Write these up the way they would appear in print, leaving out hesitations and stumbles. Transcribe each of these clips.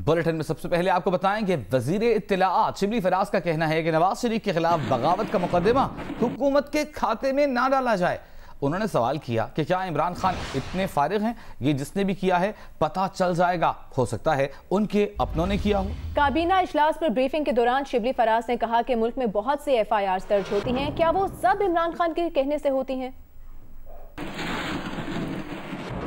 Bulletin में सबसे पहले आपको बताएं कि वजीर इत्तलाआत शिबली फराज का कहना है कि नवाज शरीफ के खिलाफ बगावत का मुकदमा हुकूमत के खाते में ना डाला जाए। उन्होंने सवाल किया कि क्या इमरान खान इतने फारिग हैं, ये जिसने भी किया है पता चल जाएगा, हो सकता है उनके अपनों ने किया हो। काबीना इजलास पर ब्रीफिंग के दौरान शिबली फराज ने कहा कि मुल्क में बहुत सी FIR दर्ज होती हैं, क्या वो सब इमरान खान के कहने से होती हैं?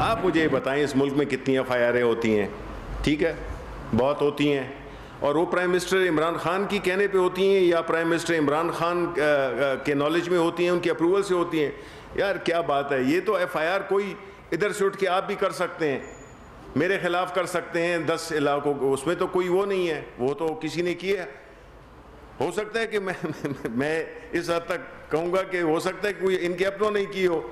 आप मुझे बताएं इस मुल्क में कितनी FIR होती हैं? ठीक है, बहुत होती हैं, और वो प्राइम मिनिस्टर इमरान खान की कहने पे होती हैं या प्राइम मिनिस्टर इमरान खान के नॉलेज में होती हैं, उनकी अप्रूवल से होती हैं? यार क्या बात है, ये तो FIR कोई इधर से उठ के आप भी कर सकते हैं, मेरे खिलाफ कर सकते हैं 10 इलाकों को, उसमें तो कोई वो नहीं है, वो तो किसी ने किया। हो सकता है कि मैं इस हद तक कहूँगा कि हो सकता है कि कोई इनके अपनों ने की हो।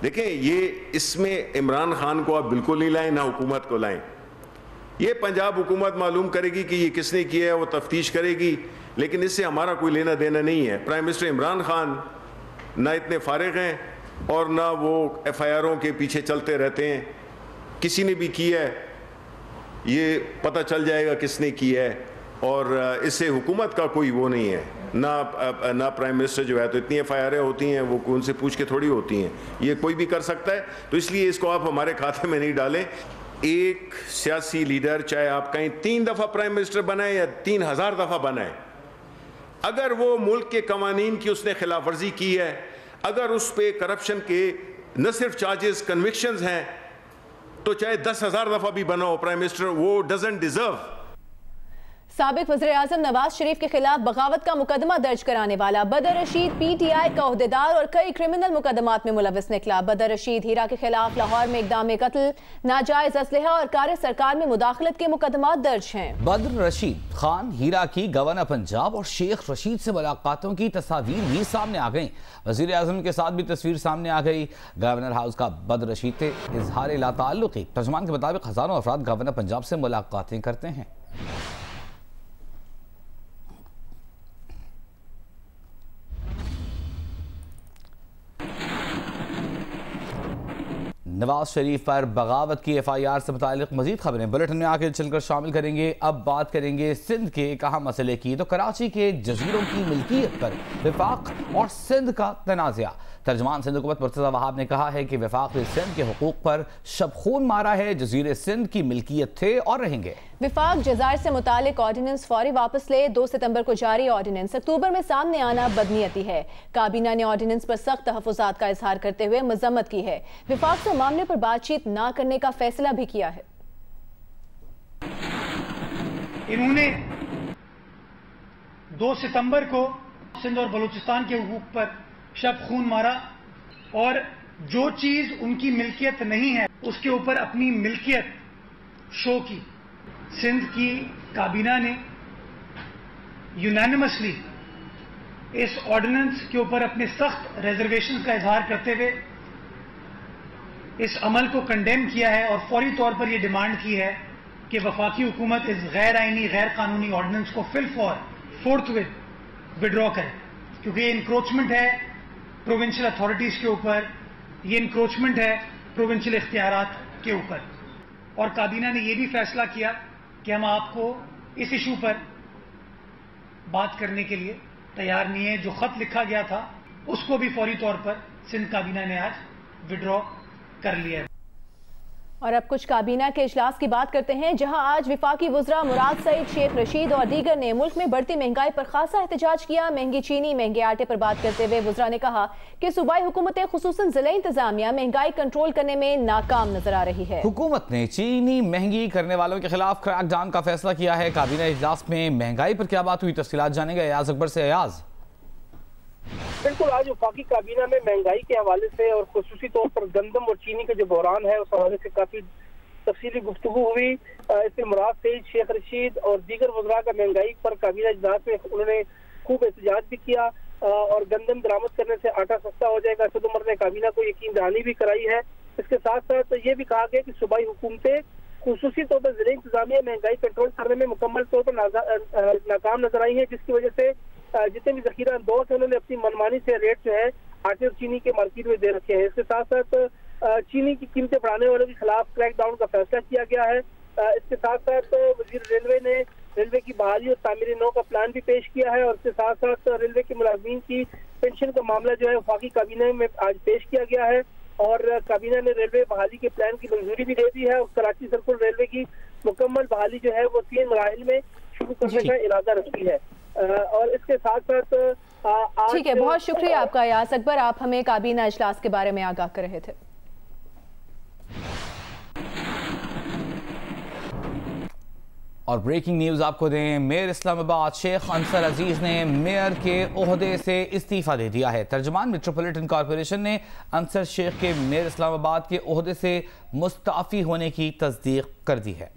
देखें, ये इसमें इमरान खान को आप बिल्कुल नहीं लाएं, ना हुकूमत को लाएं। ये पंजाब हुकूमत मालूम करेगी कि ये किसने किया है, वो तफ्तीश करेगी, लेकिन इससे हमारा कोई लेना देना नहीं है। प्राइम मिनिस्टर इमरान खान ना इतने फारिग हैं और ना वो FIRों के पीछे चलते रहते हैं। किसी ने भी किया है, ये पता चल जाएगा किसने किया है, और इससे हुकूमत का कोई वो नहीं है। ना प्राइम मिनिस्टर जो है, तो इतनी FIRें होती हैं, वो उनसे पूछ के थोड़ी होती हैं, ये कोई भी कर सकता है। तो इसलिए इसको आप हमारे खाते में नहीं डालें। एक सियासी लीडर, चाहे आप कहीं 3 दफ़ा प्राइम मिनिस्टर बनाए या 3000 दफ़ा बनाए, अगर वो मुल्क के कवानीन की उसने खिलाफ वर्जी की है, अगर उस पे करप्शन के न सिर्फ चार्जेस, कन्विक्शंस हैं, तो चाहे 10,000 दफ़ा भी बनाओ प्राइम मिनिस्टर, वो डजंट डिजर्व। साबिक वज़ीर आज़म नवाज शरीफ के खिलाफ बगावत का मुकदमा दर्ज कराने वाला बदर रशीद PTI का ओहदेदार और कई क्रिमिनल मुकदमात में मुलविस निकला। बदर रशीद हीरा के खिलाफ लाहौर में इक़दाम कत्ल, नाजायज असलहा और कार्य सरकार में मुदाखलत के मुकदमात दर्ज हैं। बदर रशीद खान हीरा की गवर्नर पंजाब और शेख रशीद से मुलाकातों की तस्वीर भी सामने आ गई। वज़ीर आज़म के साथ भी तस्वीर सामने आ गई। गवर्नर हाउस का बदर रशीद थे इजहार लाताल्लुक़ी। तर्जुमान के मुताबिक हज़ारों अफराद गवर्नर पंजाब से मुलाकातें करते हैं। नवाज शरीफ पर बगावत की FIR से मुतालिक मजीद खबरें बुलेटिन में आकर चलकर शामिल करेंगे। अब बात करेंगे सिंध के एक अहम मसले की, तो कराची के जजीरों की मिल्कियत पर वफाक और सिंध का तनाज़ा। तर्जमान सिंध हुकूमत मुर्तज़ा वहाब ने कहा है कि वफाक ने सिंध के हुकूक पर शबखून मारा है। जजीरे सिंध की मिल्कियत थे और रहेंगे। विफाक जज़ायर से मुतालिक ऑर्डिनेंस फौरी वापस ले। 2 सितंबर को जारी ऑर्डिनेंस अक्टूबर में सामने आना बदनीयती है। काबीना ने ऑर्डिनेंस पर सख्त तहफ़्फ़ुज़ात का इजहार करते हुए मज़म्मत की है। विफाक से मामले पर बातचीत न करने का फैसला भी किया है। इन्होंने 2 सितंबर को सिंध और बलूचिस्तान के हुकूक पर शब खून मारा और जो चीज उनकी मिल्कियत नहीं है उसके ऊपर अपनी मिल्कियत शो की। सिंध की काबीना ने यूनानिमसली इस ऑर्डिनेंस के ऊपर अपने सख्त रिजर्वेशन का इजहार करते हुए इस अमल को कंडेम किया है और फौरी तौर पर यह डिमांड की है कि वफाकी हुकूमत इस गैर आईनी गैर कानूनी ऑर्डिनेंस को फिल फोर्थविथ विड्रॉ करे, क्योंकि ये इंक्रोचमेंट है प्रोविंशियल अथॉरिटीज के ऊपर, ये इंक्रोचमेंट है प्रोविंशियल इख्तियारात के ऊपर। और काबीना ने यह भी फैसला किया कि हम आपको इस इशू पर बात करने के लिए तैयार नहीं है। जो खत लिखा गया था उसको भी फौरी तौर पर सिंध काबीना ने आज विड्रॉ कर लिया है। और अब कुछ काबीना के इजलास की बात करते हैं, जहां आज विफाकी वज़रा मुराद सईद, शेख रशीद और दीगर ने मुल्क में बढ़ती महंगाई पर खासा एहतजाज किया। महंगी चीनी, महंगे आटे पर बात करते हुए वज़रा ने कहा कि सूबाई हुकूमतें खुसूसन ज़िला इंतजामिया महंगाई कंट्रोल करने में नाकाम नजर आ रही है। हुकूमत ने चीनी महंगी करने वालों के खिलाफ क्रैकडाउन का फैसला किया है। काबीना इजलास में महंगाई पर क्या बात हुई, तफसीलात जानेंगे अयाज अकबर से। अयाज, बिल्कुल, आज वफाकी काबीना में महंगाई के हवाले से और खुसूसी तौर पर गंदम और चीनी का जो बहरान है उस हवाले से काफी तफसीली गुफ्तगू हुई। इसमें मुराद सईद, शेख रशीद और दीगर वज़रा का महंगाई पर काबीना इजलास में उन्होंने खूब एहतजाज भी किया और गंदम बरामद करने से आटा सस्ता हो जाएगा। असद उमर ने काबीना को यकीन दहानी भी कराई है। इसके साथ साथ ये भी कहा गया कि सूबाई हुकूमतें खुसूसी तौर पर ज़िला इंतजामिया महंगाई कंट्रोल करने में मुकम्मल तौर पर नाकाम नजर आई है, जिसकी वजह से जितने भी जखीरा अंदोज है उन्होंने अपनी मनमानी से रेट जो है आटे और चीनी के मार्केट में दे रखे हैं। इसके साथ साथ चीनी की कीमतें बढ़ाने वालों के खिलाफ क्रैकडाउन का फैसला किया गया है। इसके साथ साथ वजीर रेलवे ने रेलवे की बहाली और तामीर नौ का प्लान भी पेश किया है, और इसके साथ साथ रेलवे के मुलाजमीन की पेंशन का मामला जो है वफाकी काबीना में आज पेश किया गया है, और काबीना ने रेलवे बहाली के प्लान की मंजूरी भी दे दी है, और कराची सर्कुलर रेलवे की मुकम्मल बहाली जो है वो 3 मराहिल में शुरू करने का इरादा रखती है। और इसके साथ साथ ठीक है, बहुत शुक्रिया आपका यास अकबर, आप हमें काबीना इजलास के बारे में आगाह कर रहे थे। और ब्रेकिंग न्यूज आपको दें, मेयर इस्लामाबाद शेख अंसर अजीज ने मेयर के ओहदे से इस्तीफा दे दिया है। तर्जुमान मेट्रोपॉलिटन कॉरपोरेशन ने अंसर शेख के मेयर इस्लामाबाद के ओहदे से मुस्ताफी होने की तस्दीक कर दी है।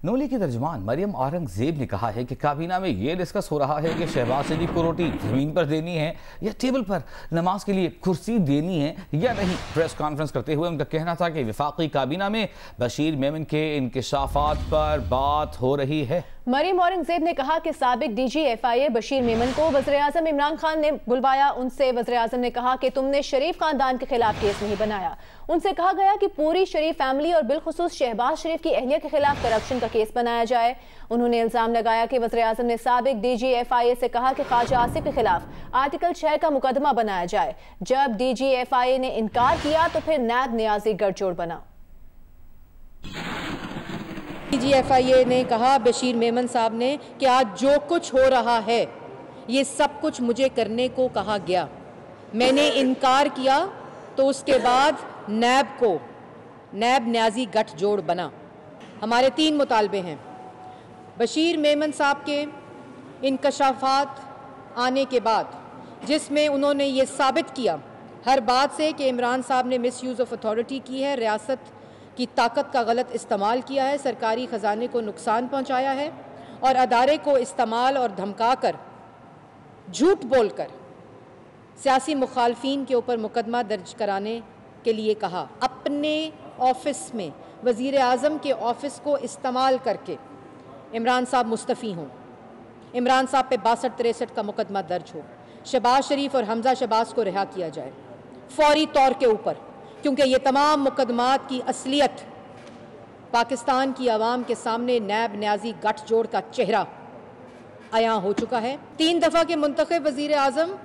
नूली की तर्जुमान मरियम औरंगजेब ने कहा है कि काबीना में यह डिस्कस हो रहा है कि शहबाज शरीफ को रोटी जमीन पर देनी है या टेबल पर नमाज के लिए कुर्सी देनी है या नहीं। प्रेस कॉन्फ्रेंस करते हुए उनका कहना था कि वफाकी काबीना में बशीर मेमन के इंकशाफात पर बात हो रही है। मरियम औरंगजेब ने कहा कि साबिक DG/FIA बशीर मेमन को वज़ीर-ए-आज़म इमरान खान ने बुलवाया। उनसे वज़ीर-ए-आज़म ने कहा कि तुमने शरीफ खानदान के खिलाफ केस नहीं बनाया। उनसे कहा गया कि पूरी शरीफ फैमिली और बिलखुसूस शहबाज शरीफ की अहलिया के खिलाफ करप्शन का केस बनाया जाए। उन्होंने इल्जाम लगाया कि वज़ीर-ए-आज़म ने साबिक DG/FIA से कहा कि ख्वाजा आसिफ के खिलाफ आर्टिकल 6 का मुकदमा बनाया जाए। जब DG/FIA ने इनकार किया तो फिर नैब न्याजी गठजोड़ बना। DG/FIA ने कहा बशीर मेमन साहब ने कि आज जो कुछ हो रहा है ये सब कुछ मुझे करने को कहा गया, मैंने इनकार किया तो उसके बाद नैब न्याजी गठजोड़ बना। हमारे 3 मुतालबे हैं। बशीर मेमन साहब के इंकशाफात आने के बाद जिसमें उन्होंने ये साबित किया हर बात से कि इमरान साहब ने मिसयूज़ ऑफ अथॉरिटी की है, रियासत की ताकत का गलत इस्तेमाल किया है, सरकारी ख़जाने को नुकसान पहुंचाया है और अदारे को इस्तेमाल और धमकाकर झूठ बोलकर सियासी मुखालफीन के ऊपर मुकदमा दर्ज कराने के लिए कहा। अपने ऑफिस में वज़ीर आज़म के ऑफिस को इस्तेमाल करके इमरान साहब मुस्तफ़ी हों, इमरान साहब पे 62-63 का मुकदमा दर्ज हो, शहबाज शरीफ और हमजा शहबाज को रिहा किया जाए फौरी तौर के ऊपर, क्योंकि ये तमाम मुकदमात की असलियत पाकिस्तान की आवाम के सामने नैब न्याजी गठजोड़ का चेहरा आया हो चुका है। 3 दफ़ा के मुंतखब वज़ीर आज़म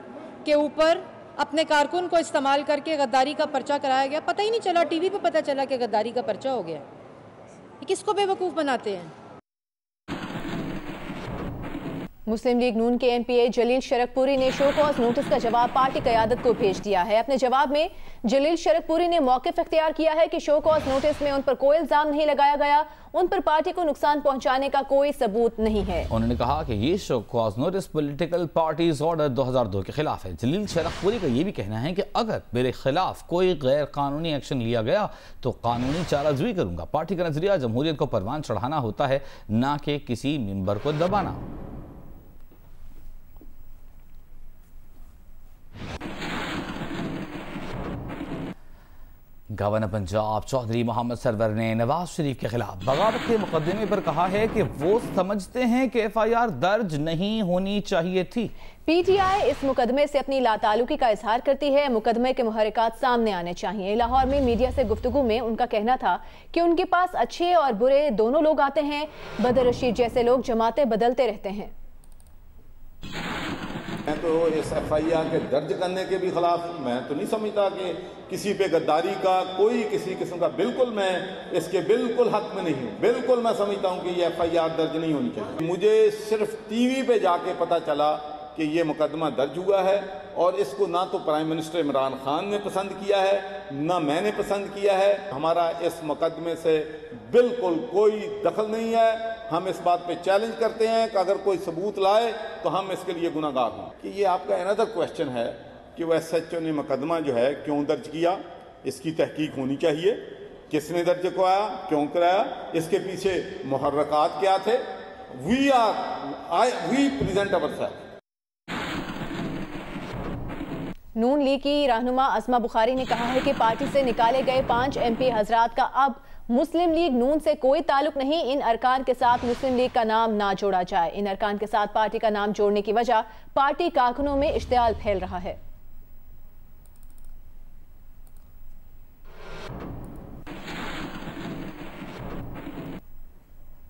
के ऊपर अपने कारकुन को इस्तेमाल करके गद्दारी का पर्चा कराया गया, पता ही नहीं चला, टीवी पे पता चला कि गद्दारी का पर्चा हो गया। ये किसको बेवकूफ़ बनाते हैं? मुस्लिम लीग नून के MPA जलील शरकपुरी ने शो कॉज नोटिस का जवाब पार्टी क़यादत को भेज दिया है। अपने जवाब में जलील शरकपुरी ने मौक़िफ़ इख्तियार किया है कि शो कॉज नोटिस में उन पर कोई इल्ज़ाम नहीं लगाया गया, उन पर पार्टी को नुकसान पहुंचाने का कोई सबूत नहीं है। उन्होंने कहा कि ये show cause notice political parties order 2002 के खिलाफ है। जलील शरकपुरी का ये भी कहना है कि अगर मेरे खिलाफ कोई गैर कानूनी एक्शन लिया गया तो कानूनी चाराजोई करूंगा। पार्टी का नजरिया जमहूरियत को परवान चढ़ाना होता है, ना कि किसी मेंबर को दबाना। गवर्नर पंजाब चौधरी मोहम्मद सरवर ने नवाज शरीफ के खिलाफ बगावत के मुकदमे पर कहा है कि वो समझते हैं कि FIR दर्ज नहीं होनी चाहिए थी। PTI इस मुकदमे से अपनी लाताल्लुकी का इजहार करती है। मुकदमे के मुहर्रिकात सामने आने चाहिए। लाहौर में मीडिया से गुफ्तगू में उनका कहना था कि उनके पास अच्छे और बुरे दोनों लोग आते हैं। बदर रशीद जैसे लोग जमातें बदलते रहते हैं। मैं तो इस FIR के दर्ज करने के भी खिलाफ, मैं तो नहीं समझता कि किसी पे गद्दारी का कोई किसी किस्म का, बिल्कुल मैं इसके बिल्कुल हक में नहीं हूँ। बिल्कुल मैं समझता हूँ कि ये FIR दर्ज नहीं होनी चाहिए। मुझे सिर्फ TV पे जाके पता चला कि ये मुकदमा दर्ज हुआ है और इसको ना तो प्राइम मिनिस्टर इमरान खान ने पसंद किया है, ना मैंने पसंद किया है। हमारा इस मुकदमे से बिल्कुल कोई दखल नहीं है। हम इस बात पे चैलेंज करते हैं कि अगर कोई सबूत लाए तो हम इसके लिए गुनाहगार हों। कि ये आपका अनदर क्वेश्चन है कि वो SHO ने मुकदमा जो है क्यों दर्ज किया, इसकी तहकीक होनी चाहिए। किसने दर्ज कराया, क्यों कराया, इसके पीछे मुहर्रकात क्या थे। We present ourselves. Noon League की रहनुमा अस्मा बुखारी ने कहा है कि पार्टी से निकाले गए 5 MP हजरात का अब मुस्लिम लीग नून से कोई ताल्लुक नहीं। इन अरकान के साथ मुस्लिम लीग का नाम ना जोड़ा जाए। इन अरकान के साथ पार्टी का नाम जोड़ने की वजह पार्टी कारकुनों में इश्तियाल फैल रहा है।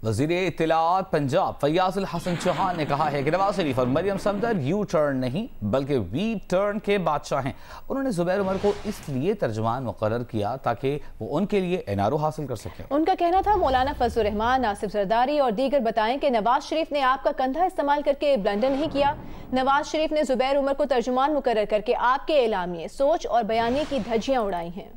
वज़ीर इत्तलाआत पंजाब फैयाज अल हसन चौहान ने कहा है कि नवाज शरीफ और मरियम सफदर यू टर्न नहीं बल्कि वी टर्न के बादशाह हैं। उन्होंने जुबैर उमर को इसलिए तर्जुमान मुकर्रर किया ताकि वो उनके लिए एनआरओ हासिल कर सके। उनका कहना था मौलाना फजलुर रहमान, नासिर जरदारी और दीगर बताएं कि नवाज शरीफ ने आपका कंधा इस्तेमाल करके ब्लंडर नहीं किया। नवाज शरीफ ने जुबैर उमर को तर्जुमान मुकर्रर करके आपके एलामिये, सोच और बयानी की धज्जियां उड़ाई हैं।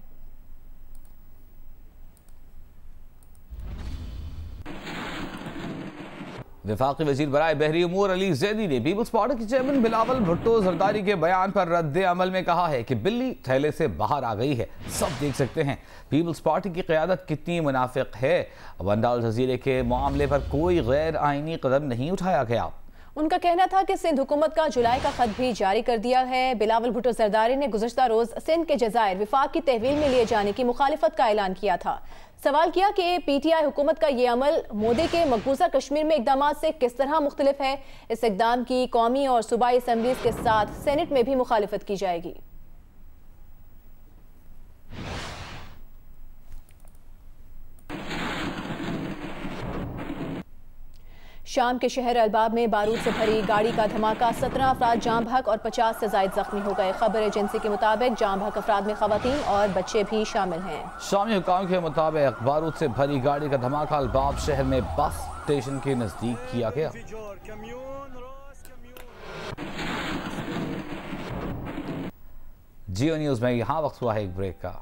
वफाकी वजीर बराए बहरी उमूर अली जैदी ने पीपल्स पार्टी के चेयरमैन बिलावल भुट्टो जरदारी के बयान पर रद्द अमल में कहा है कि बिल्ली थैले से बाहर आ गई है, सब देख सकते हैं पीपल्स पार्टी की क़यादत कितनी मुनाफिक है। वंडाल जजीरे के मामले पर कोई गैर आइनी कदम नहीं उठाया गया। उनका कहना था कि सिंध हुकूमत का जुलाई का खत भी जारी कर दिया है। बिलावल भुट्टो जरदारी ने गुज़श्ता रोज सिंध के जज़ायर विफाक की तहवील में लिए जाने की मुखालिफत का ऐलान किया था। सवाल किया कि पीटीआई हुकूमत का ये अमल मोदी के मकबूजा कश्मीर में इकदाम से किस तरह मुख्तलिफ है। इस इकदाम की कौमी और सूबाई असम्बलीज के साथ सेनेट में भी मुखालिफत की जाएगी। शाम के शहर अलबाब में बारूद से भरी गाड़ी का धमाका, 17 अफराद जाम बहक और 50 से जायद जख्मी हो गए। खबर एजेंसी के मुताबिक जाम बहक अफराद में खवातीन और बच्चे भी शामिल हैं। शामी हुकाम के मुताबिक बारूद से भरी गाड़ी का धमाका अलबाब शहर में बस स्टेशन के नजदीक किया गया। जियो न्यूज में यहाँ वक्त हुआ है एक ब्रेक का।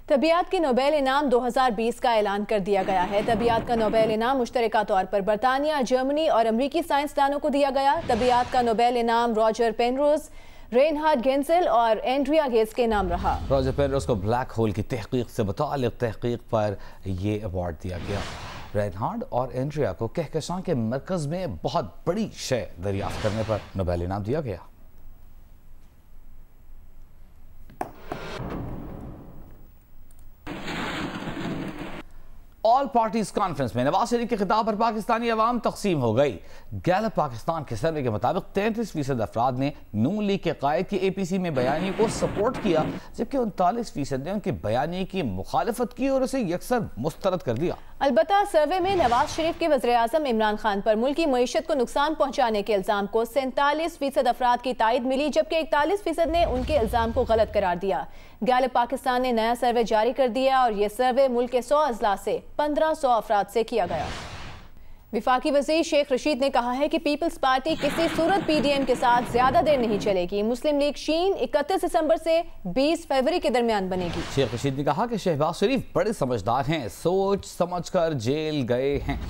तबियात के नोबेल इनाम 2020 का ऐलान कर दिया गया है। तबियात का नोबेल इनाम मुश्तरका तौर पर बरतानिया, जर्मनी और अमरीकी साइंसदानों को दिया गया। तबियात का नोबेल इनाम रॉजर पेनरोज, रेनहार्ड गेंसेल और एंड्रिया गेट्स के नाम रहा। रॉजर पेनरोज को ब्लैक होल की तहकीक से मुताल्लिक तहकीक पर यह अवार्ड दिया गया। रेनहार्ड और एंड्रिया को कहकशां के मरकज में बहुत बड़ी शय दरियाफ्त करने पर नोबेल इनाम दिया गया। ऑल पार्टीज कॉन्फ्रेंस में नवाज शरीफ के खिताब पर पाकिस्तानी अवाम तकसीम हो गई। गैलप पाकिस्तान के सर्वे के मुताबिक 33% अफराद ने नून लीग के कायद की APC में बयानी को सपोर्ट किया, जबकि 39% ने उनके बयानी की मुखालफत की और उसे यकसर मुस्तरद कर दिया। अलबत्ता सर्वे में नवाज शरीफ के वज़ीर-ए-आज़म इमरान खान पर मुल्की मईशत को नुकसान पहुंचाने के इल्जाम को 47% अफराद की तायद मिली, जबकि 41% ने उनके इल्जाम को गलत करार दिया। गैलप पाकिस्तान ने नया सर्वे जारी कर दिया और यह सर्वे मुल्क के 100 अजला से 1500 अफराद से किया गया। विफाकी वज़ीर शेख रशीद ने कहा है कि पीपल्स पार्टी किसी सूरत PDM के साथ ज्यादा देर नहीं चलेगी। मुस्लिम लीग शीन 31 दिसंबर से 20 फरवरी के दरमियान बनेगी। शेख रशीद ने कहा कि शहबाज शरीफ बड़े समझदार हैं, सोच समझकर जेल गए हैं।